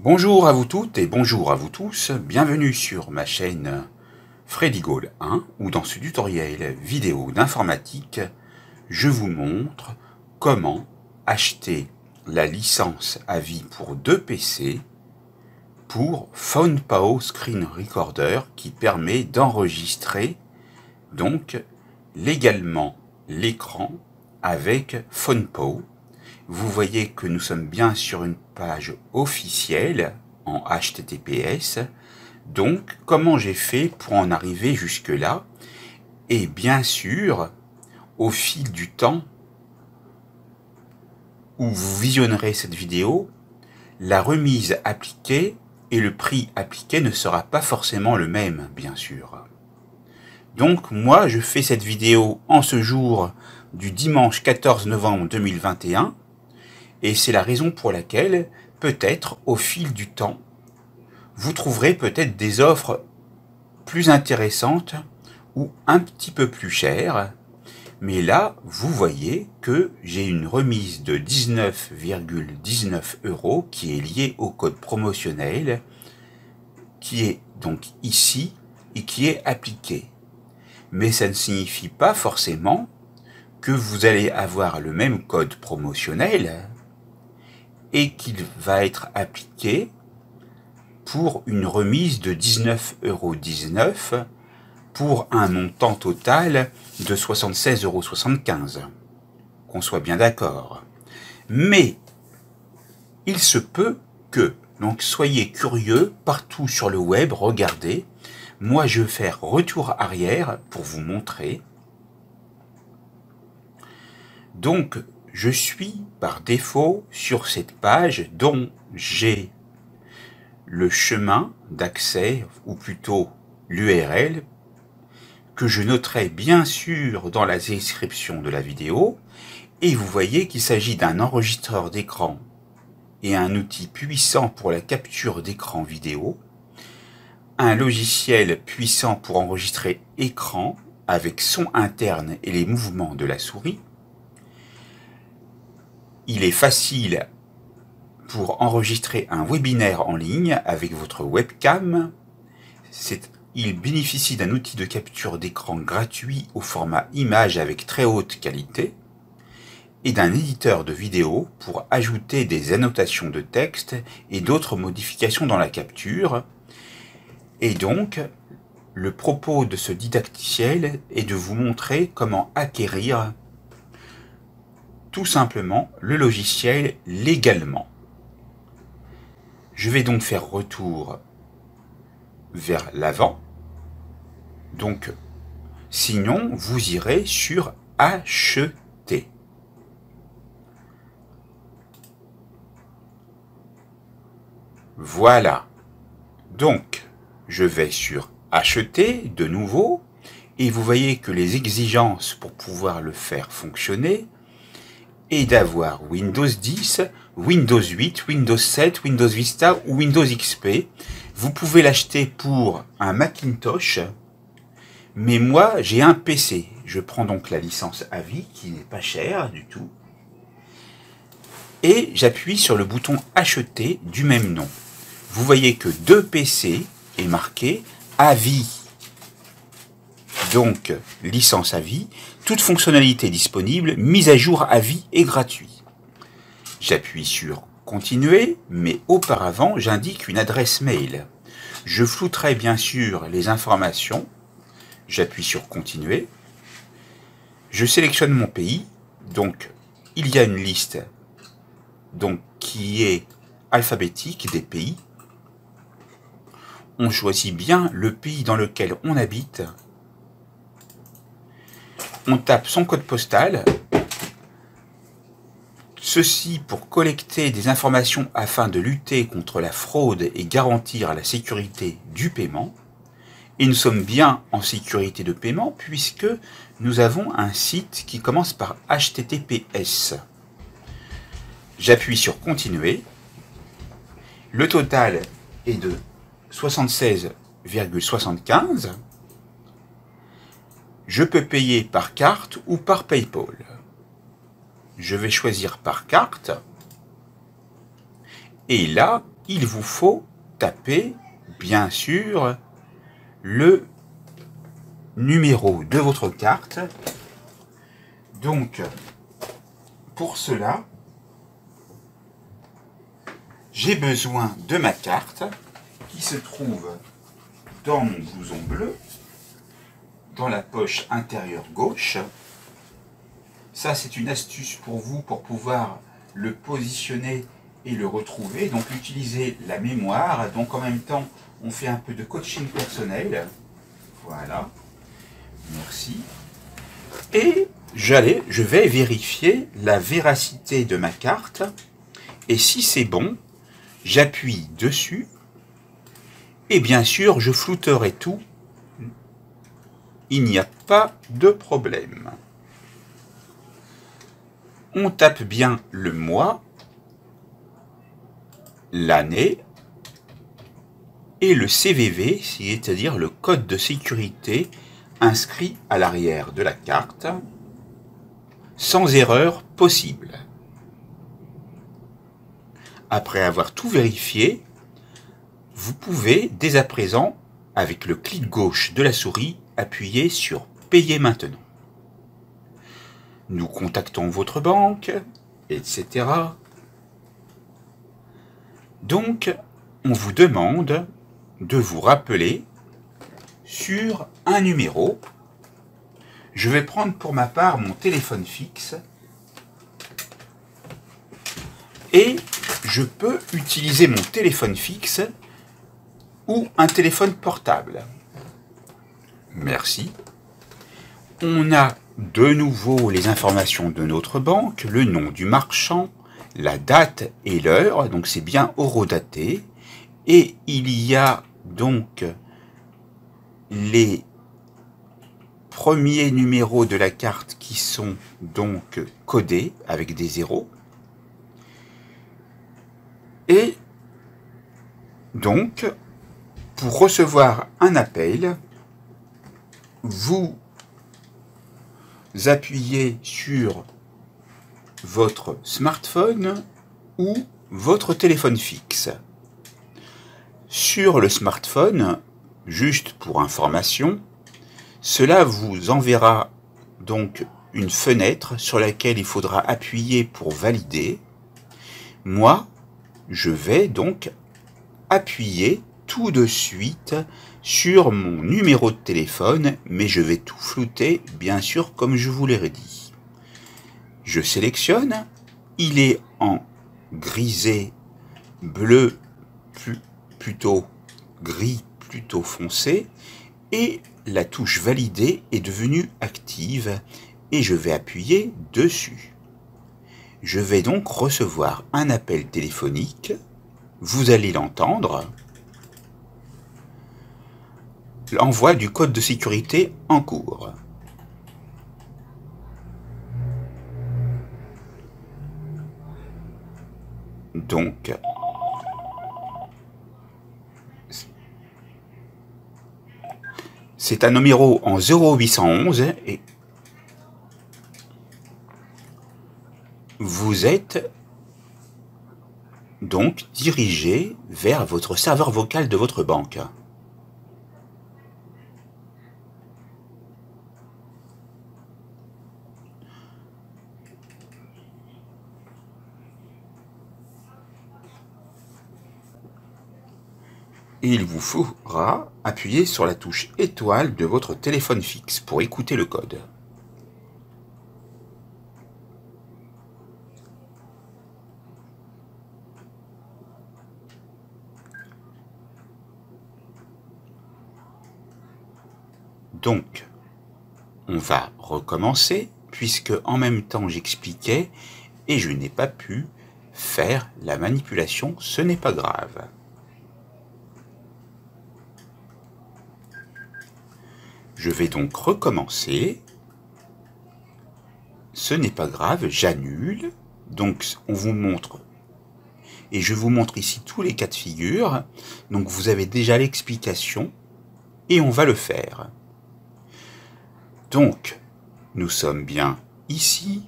Bonjour à vous toutes et bonjour à vous tous, bienvenue sur ma chaîne Freddy Gall 1 où dans ce tutoriel vidéo d'informatique, je vous montre comment acheter la licence à vie pour 2 PC pour PhonePao Screen Recorder qui permet d'enregistrer donc légalement l'écran avec PhonePao. Vous voyez que nous sommes bien sur une page officielle en HTTPS. Donc, comment j'ai fait pour en arriver jusque-là? Et bien sûr, au fil du temps où vous visionnerez cette vidéo, la remise appliquée et le prix appliqué ne sera pas forcément le même, bien sûr. Donc, moi, je fais cette vidéo en ce jour du dimanche 14 novembre 2021. Et c'est la raison pour laquelle, peut-être, au fil du temps, vous trouverez peut-être des offres plus intéressantes ou un petit peu plus chères. Mais là, vous voyez que j'ai une remise de 19,19 € qui est liée au code promotionnel, qui est donc ici et qui est appliqué. Mais ça ne signifie pas forcément que vous allez avoir le même code promotionnel et qu'il va être appliqué pour une remise de 19,19 € pour un montant total de 76,75 €. Qu'on soit bien d'accord. Mais il se peut que, donc soyez curieux, partout sur le web, regardez. Moi, je vais faire retour arrière pour vous montrer. Donc, je suis par défaut sur cette page dont j'ai le chemin d'accès, ou plutôt l'URL, que je noterai bien sûr dans la description de la vidéo. Et vous voyez qu'il s'agit d'un enregistreur d'écran et un outil puissant pour la capture d'écran vidéo, un logiciel puissant pour enregistrer écran avec son interne et les mouvements de la souris. Il est facile pour enregistrer un webinaire en ligne avec votre webcam. Il bénéficie d'un outil de capture d'écran gratuit au format image avec très haute qualité et d'un éditeur de vidéo pour ajouter des annotations de texte et d'autres modifications dans la capture. Et donc, le propos de ce didacticiel est de vous montrer comment acquérir tout simplement le logiciel légalement. Je vais donc faire retour vers l'avant. Donc, sinon, vous irez sur acheter. Voilà. Donc, je vais sur acheter de nouveau. Et vous voyez que les exigences pour pouvoir le faire fonctionner est d'avoir Windows 10, Windows 8, Windows 7, Windows Vista ou Windows XP. Vous pouvez l'acheter pour un Macintosh, mais moi j'ai un PC. Je prends donc la licence à vie qui n'est pas chère du tout. Et j'appuie sur le bouton acheter du même nom. Vous voyez que 2 PC est marqué à vie. Donc, licence à vie, toute fonctionnalité disponible, mise à jour à vie et gratuit. J'appuie sur continuer, mais auparavant, j'indique une adresse mail. Je flouterai bien sûr les informations. J'appuie sur continuer. Je sélectionne mon pays. Donc, il y a une liste donc, qui est alphabétique des pays. On choisit bien le pays dans lequel on habite. On tape son code postal, ceci pour collecter des informations afin de lutter contre la fraude et garantir la sécurité du paiement. Et nous sommes bien en sécurité de paiement puisque nous avons un site qui commence par HTTPS. J'appuie sur continuer. Le total est de 76,75 €. Je peux payer par carte ou par PayPal. Je vais choisir par carte. Et là, il vous faut taper, bien sûr, le numéro de votre carte. Donc, pour cela, j'ai besoin de ma carte qui se trouve dans mon blouson bleu, dans la poche intérieure gauche. Ça, c'est une astuce pour vous pour pouvoir le positionner et le retrouver. Donc, utiliser la mémoire. Donc, en même temps, on fait un peu de coaching personnel. Voilà. Merci. Et je vais vérifier la véracité de ma carte. Et si c'est bon, j'appuie dessus. Et bien sûr, je flouterai tout. Il n'y a pas de problème. On tape bien le mois, l'année et le CVV, c'est-à-dire le code de sécurité inscrit à l'arrière de la carte, sans erreur possible. Après avoir tout vérifié, vous pouvez dès à présent, avec le clic gauche de la souris, appuyer sur « Payer maintenant ». Nous contactons votre banque, etc. Donc, on vous demande de vous rappeler sur un numéro. Je vais prendre pour ma part mon téléphone fixe et je peux utiliser mon téléphone fixe ou un téléphone portable. Merci. On a de nouveau les informations de notre banque, le nom du marchand, la date et l'heure, donc c'est bien horodaté. Et il y a donc les premiers numéros de la carte qui sont donc codés avec des zéros. Et donc, pour recevoir un appel, vous appuyez sur votre smartphone ou votre téléphone fixe. Sur le smartphone, juste pour information, cela vous enverra donc une fenêtre sur laquelle il faudra appuyer pour valider. Moi, je vais donc appuyer tout de suite sur mon numéro de téléphone, mais je vais tout flouter, bien sûr, comme je vous l'ai dit. Je sélectionne, il est en grisé bleu plutôt gris plutôt foncé, et la touche valider est devenue active, et je vais appuyer dessus. Je vais donc recevoir un appel téléphonique, vous allez l'entendre. L'envoi du code de sécurité en cours. Donc, c'est un numéro en 0811 et vous êtes donc dirigé vers votre serveur vocal de votre banque. Et il vous faudra appuyer sur la touche étoile de votre téléphone fixe pour écouter le code. Donc, on va recommencer, puisque en même temps j'expliquais et je n'ai pas pu faire la manipulation, ce n'est pas grave. Je vais donc recommencer. Ce n'est pas grave, j'annule. Donc on vous montre, et je vous montre ici tous les cas de figure. Donc vous avez déjà l'explication, et on va le faire. Donc, nous sommes bien ici.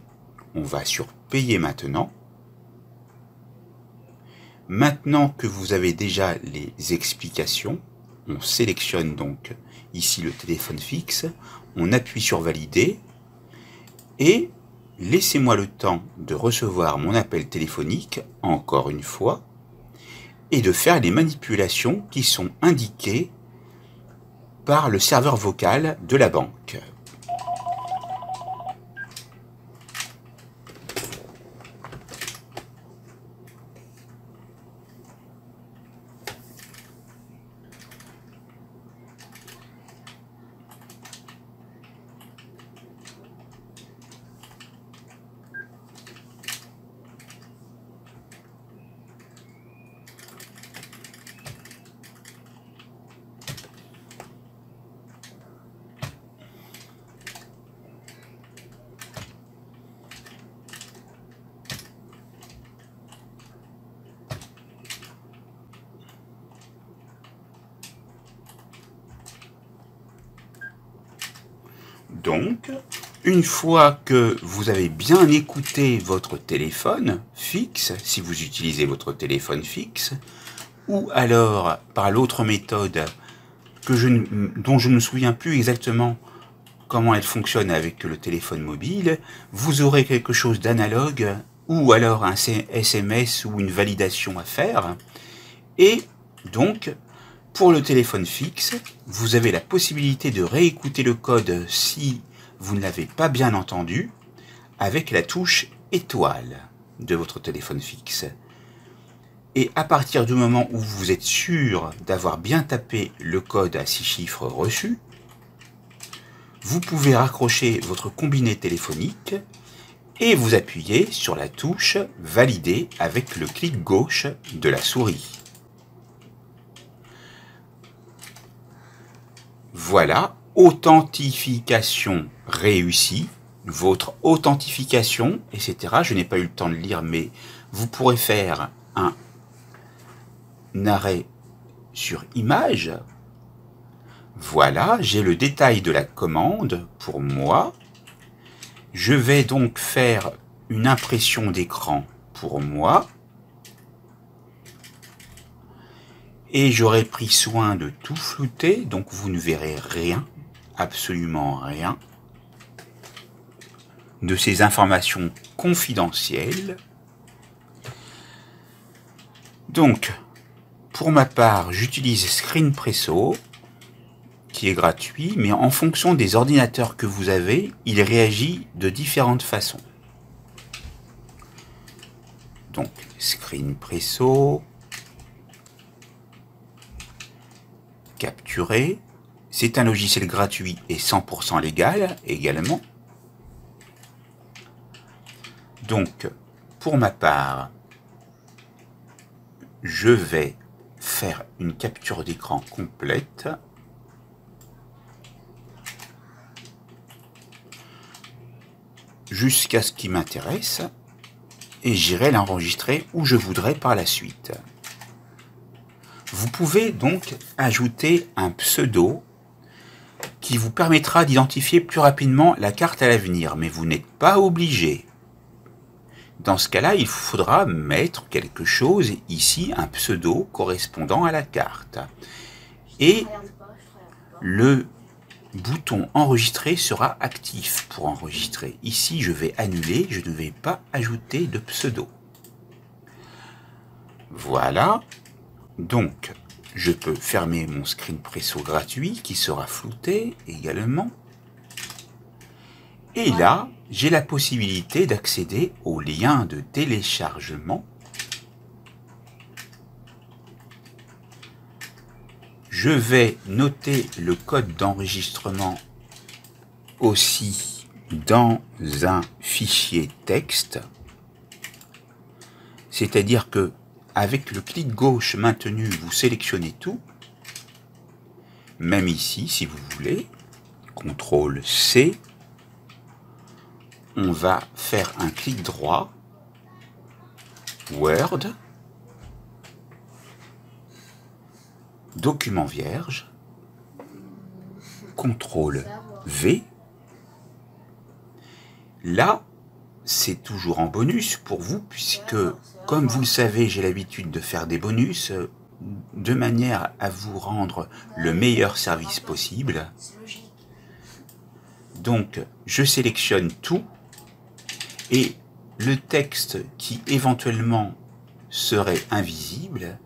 On va sur Payer maintenant. Maintenant que vous avez déjà les explications, on sélectionne donc ici le téléphone fixe, on appuie sur valider et laissez-moi le temps de recevoir mon appel téléphonique, encore une fois, et de faire les manipulations qui sont indiquées par le serveur vocal de la banque. Donc, une fois que vous avez bien écouté votre téléphone fixe, si vous utilisez votre téléphone fixe, ou alors par l'autre méthode dont je ne me souviens plus exactement comment elle fonctionne avec le téléphone mobile, vous aurez quelque chose d'analogue, ou alors un SMS ou une validation à faire, et donc, pour le téléphone fixe, vous avez la possibilité de réécouter le code si vous ne l'avez pas bien entendu avec la touche étoile de votre téléphone fixe. Et à partir du moment où vous êtes sûr d'avoir bien tapé le code à 6 chiffres reçu, vous pouvez raccrocher votre combiné téléphonique et vous appuyez sur la touche valider avec le clic gauche de la souris. Voilà, authentification réussie, votre authentification, etc. Je n'ai pas eu le temps de lire, mais vous pourrez faire un arrêt sur image. Voilà, j'ai le détail de la commande pour moi. Je vais donc faire une impression d'écran pour moi. Et j'aurai pris soin de tout flouter, donc vous ne verrez rien, absolument rien, de ces informations confidentielles. Donc, pour ma part, j'utilise Screenpresso, qui est gratuit, mais en fonction des ordinateurs que vous avez, il réagit de différentes façons. Donc, Screenpresso, capturer, c'est un logiciel gratuit et 100% légal également. Donc, pour ma part, je vais faire une capture d'écran complète. Jusqu'à ce qui m'intéresse et j'irai l'enregistrer où je voudrais par la suite. Vous pouvez donc ajouter un pseudo qui vous permettra d'identifier plus rapidement la carte à l'avenir, mais vous n'êtes pas obligé. Dans ce cas-là, il faudra mettre quelque chose ici, un pseudo correspondant à la carte. Et le bouton enregistrer sera actif pour enregistrer. Ici, je vais annuler, je ne vais pas ajouter de pseudo. Voilà. Donc, je peux fermer mon Screenpresso gratuit qui sera flouté également. Et là, j'ai la possibilité d'accéder au lien de téléchargement. Je vais noter le code d'enregistrement aussi dans un fichier texte. C'est-à-dire que avec le clic gauche maintenu, vous sélectionnez tout. Même ici, si vous voulez, CTRL-C. On va faire un clic droit, Word, document vierge, CTRL-V. Là, c'est toujours en bonus pour vous, puisque, comme vous le savez, j'ai l'habitude de faire des bonus de manière à vous rendre le meilleur service possible. Donc, je sélectionne tout et le texte qui éventuellement serait invisible,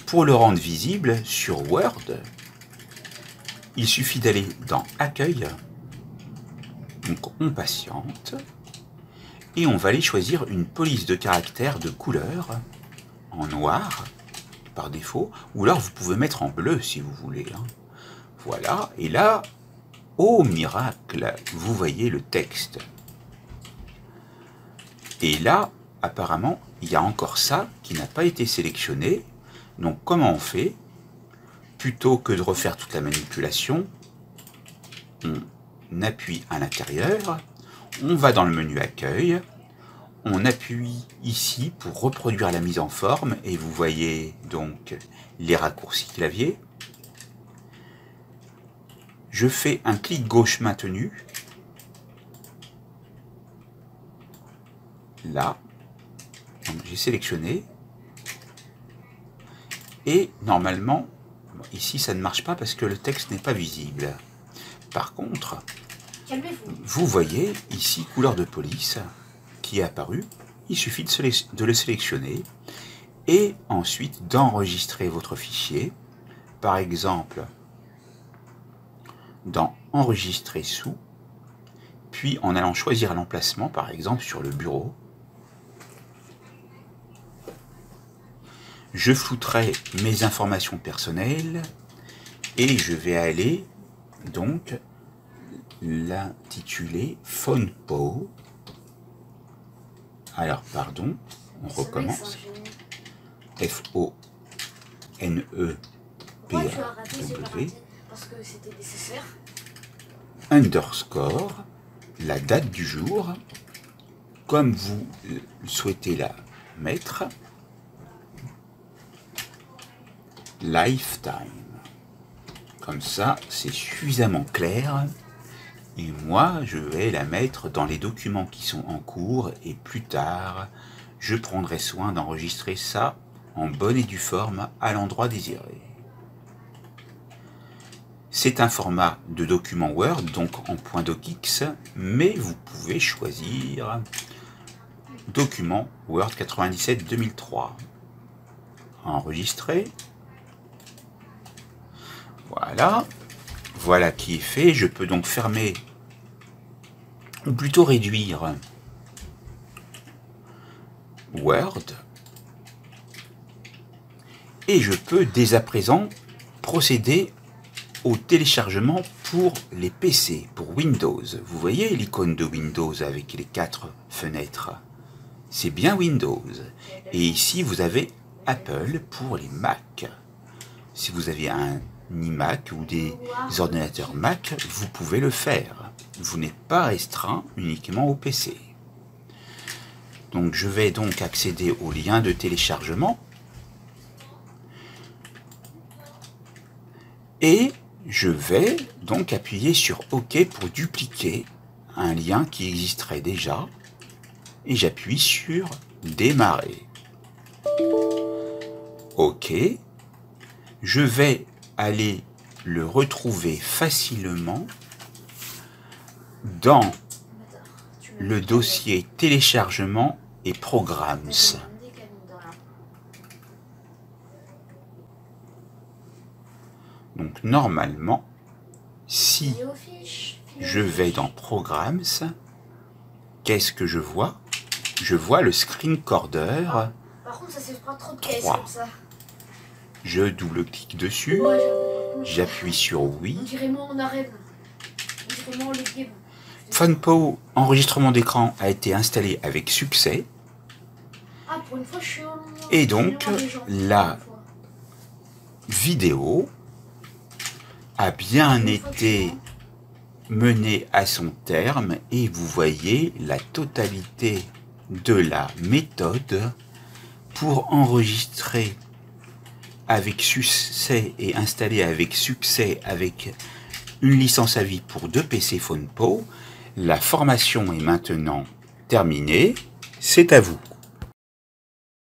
pour le rendre visible sur Word, il suffit d'aller dans Accueil, donc on patiente, et on va aller choisir une police de caractère de couleur en noir par défaut, ou alors vous pouvez mettre en bleu si vous voulez. Voilà, et là, oh miracle, vous voyez le texte. Et là, apparemment, il y a encore ça qui n'a pas été sélectionné. Donc comment on fait? Plutôt que de refaire toute la manipulation, on appuie à l'intérieur, on va dans le menu Accueil, on appuie ici pour reproduire la mise en forme, et vous voyez donc les raccourcis clavier. Je fais un clic gauche maintenu, là, j'ai sélectionné, et normalement, ici ça ne marche pas parce que le texte n'est pas visible. Par contre, vous voyez ici couleur de police qui est apparue, il suffit de le sélectionner et ensuite d'enregistrer votre fichier, par exemple dans enregistrer sous, puis en allant choisir l'emplacement, par exemple sur le bureau. Je flouterai mes informations personnelles et je vais aller donc l'intituler PhonePo. Alors pardon, on recommence. F-O-N-E-P-A-W underscore la date du jour comme vous souhaitez la mettre, lifetime. Comme ça, c'est suffisamment clair. Et moi, je vais la mettre dans les documents qui sont en cours et plus tard, je prendrai soin d'enregistrer ça en bonne et due forme à l'endroit désiré. C'est un format de document Word, donc en .docx, mais vous pouvez choisir document Word 97-2003. Enregistrer. Voilà. Voilà qui est fait. Je peux donc fermer, ou plutôt réduire Word. Et je peux dès à présent procéder au téléchargement pour les PC, pour Windows. Vous voyez l'icône de Windows avec les 4 fenêtres. C'est bien Windows. Et ici, vous avez Apple pour les Mac. Si vous avez un iMac ou des ordinateurs Mac, vous pouvez le faire. Vous n'êtes pas restreint uniquement au PC. Donc je vais donc accéder au lien de téléchargement. Et je vais donc appuyer sur OK pour dupliquer un lien qui existerait déjà. Et j'appuie sur démarrer. OK. Je vais aller le retrouver facilement dans le dossier téléchargement et programmes. Donc normalement, si je vais dans programmes, qu'est-ce que je vois? Je vois le screenrecorder 3. Je double-clique dessus, j'appuie sur oui. PhonePo enregistrement d'écran a été installé avec succès. Et donc, la vidéo a bien été menée à son terme et vous voyez la totalité de la méthode pour enregistrer avec succès et installer avec succès avec une licence à vie pour 2 PC PhonePo. La formation est maintenant terminé, c'est à vous.